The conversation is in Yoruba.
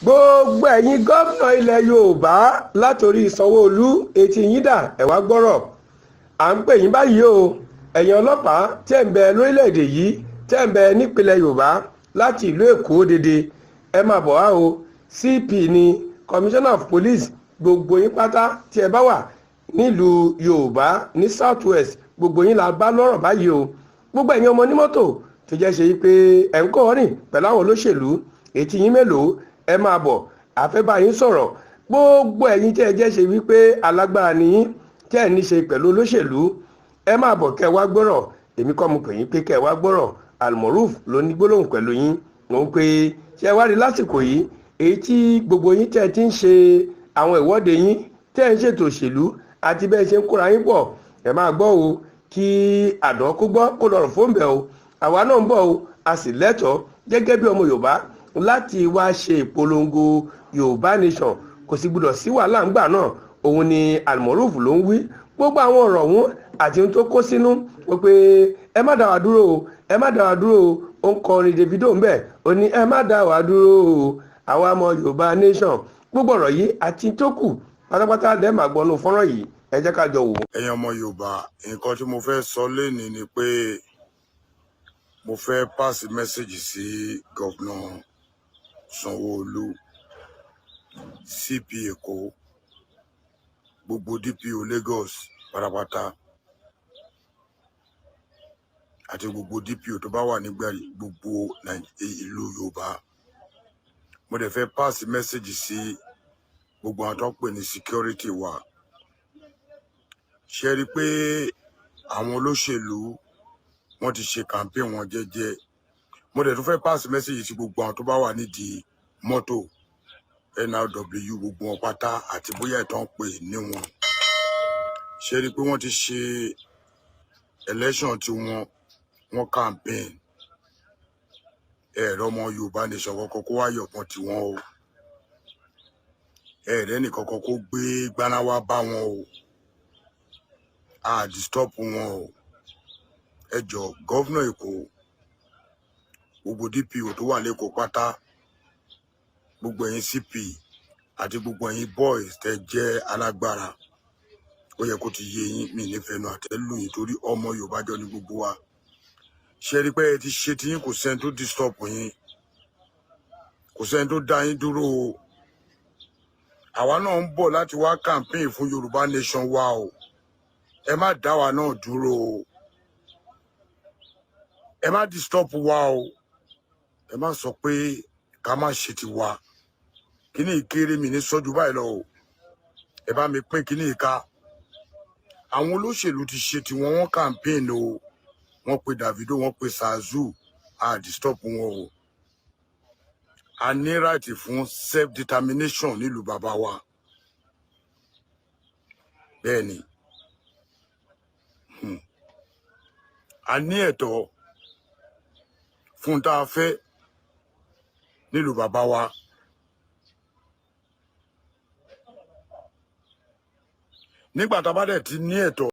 gbogbo ẹ̀yin gómìnà ilẹ̀ Yorùbá látòrí Sanwó-Olú etí yín dà ẹ wá gbọ́rọ̀ à ń pè yín báyìí o ẹ̀yin ọlọ́pàá tẹ́ ń bẹ lórílẹ̀‐èdè yìí tẹ́ ń bẹ nípínlẹ̀ Yorùbá láti ìlú Èkó dédé ẹ máa bọ̀ wá o CP ni Commissioner of Police gbogbo yín pátá tí ẹ bá wà nílùú Yorùbá ní South West gbogbo yín la bá lọ́rọ̀ báyìí o gbogbo ẹ̀yin ọmọ onímọ́tò tó jẹ́ ṣe pé ẹ̀ ń kọ́ rìn pẹ̀lú àwọn olóṣèlú etí yín mélòó ẹ máa bọ̀ àfẹ́bá yín sọ̀rọ̀ gbogbo ẹ̀yin tí ẹ jẹ́ ṣe wípé alágbára ni yín tí ẹ̀ ní ṣe pẹ̀lú olóṣèlú ẹ máa bọ̀ kẹ́ ẹ wá gbọ́rọ̀ èmi kọ́ mo pè yín pé kẹ́ ẹ wá gbọ́rọ̀ Almaroof ló ní gbólóhùn pẹ̀lú yín òun pé ṣé ẹ wá rí lásìkò yìí èyí tí gbogbo yín tẹ́ ẹ ti ń ṣe àwọn ìwọ́de yín tẹ́ ẹ ń ṣètò òṣèlú àti bẹ́ẹ̀ ṣe ń kóra yín pọ̀ ẹ máa gbọ́ o kí àdán kó gbọ́ kó lọ́rọ̀ fóńbẹ̀ o àwa náà ń bọ̀ o a sì lẹ́tọ̀ọ́ gẹ́gẹ́ bí ọmọ Yorùbá láti wá ṣe ìpolongo Yorùbá nation kò sì gbọdọ̀ sí wàhálà ńgbà náà òun ni Almaroof ló ń wí gbogbo àwọn ọ̀rọ̀ ọ̀hún àti ohun tó kó sínú wípé ẹ má dá wa dúró o ẹ má dá wa dúró o ó ń kọrin Davido ń bẹ̀ ó ní ẹ má dá wa dúró o àwa ọmọ Yorùbá nation gbogbo ọ̀rọ̀ yìí àti tó kù pátápátá lẹ́ẹ̀ máa gbọ́nú fọ́nrán yìí ẹ jẹ́ ká jọ wò. ẹ̀yin ọmọ Yorùbá nǹkan tí mo fẹ́ sọ lénìí ni pé mo fẹ́ pàṣẹ mẹ́sẹ̀gì sí gọ́vnà Sanwó-Olú CP Èkó gbogbo DPO Lagos pátápátá àti gbogbo DPO tó bá wà nígbà gbogbo ìlú Yorùbá mo dẹ̀ fẹ́ pàṣẹ mẹ́sẹ̀gì sí gbogbo àwọn tó ń pè ní security wa ṣe rí pé àwọn olóṣèlú wọ́n ti ṣe campaign wọn jẹ́jẹ́ mo dẹ̀ tún fẹ́ pass message sí gbogbo àwọn tó bá wà nídìí mọ́tò NRW gbogbo wọn pátá àti bóyá ìtàn pè ní wọn ṣe rí pé wọ́n ti ṣe election tí wọ́n campaign ẹ̀rọ ọmọ Yorùbá nation kọ́kọ́ kó wá yọ̀pọ̀n tí wọ́n o ẹ̀rẹ́ nìkan kọ́kọ́ kó gbé gbanáwá bá wọn o disturb wọn o ẹ jọ gọ́vnà Èkó gbogbo DPO tó wà lẹ́kọ̀ọ́ pátá gbogbo ẹ̀yin CP àti gbogbo ẹ̀yin boys tẹ́ jẹ́ alágbára ó yẹ kó ti yé yín mi nífẹ̀ẹ́ nu àtẹ́lù yín torí ọmọ Yorùbá jọ ní gbogbo wa ṣe rí pé ẹ ti ṣe tí yín kò sẹ́ni tó disturb yín kò sẹ́ni tó dá yín dúró o àwa náà ń bọ̀ láti wá campaign fún Yorùbá nation wa o ẹ má dá wa náà dúró o ẹ má disturb wa o ẹ má sọ pé ká má ṣe ti wa kíní ìkéré mi ní sọ́jú báyìí lọ o ẹ bá mi pín kíní ìka àwọn olóṣèlú ti ṣe tí wọ́n campaign o wọ́n pe Davido wọ́n pe Sazu disturb wọn o a ní right fún self determination nílùú bàbá wa bẹ́ẹ̀ ni a ní ẹ̀tọ́ fún tá a fẹ́ nílùú bàbá wa nígbà tá a bá dẹ̀ ti ní ẹ̀tọ́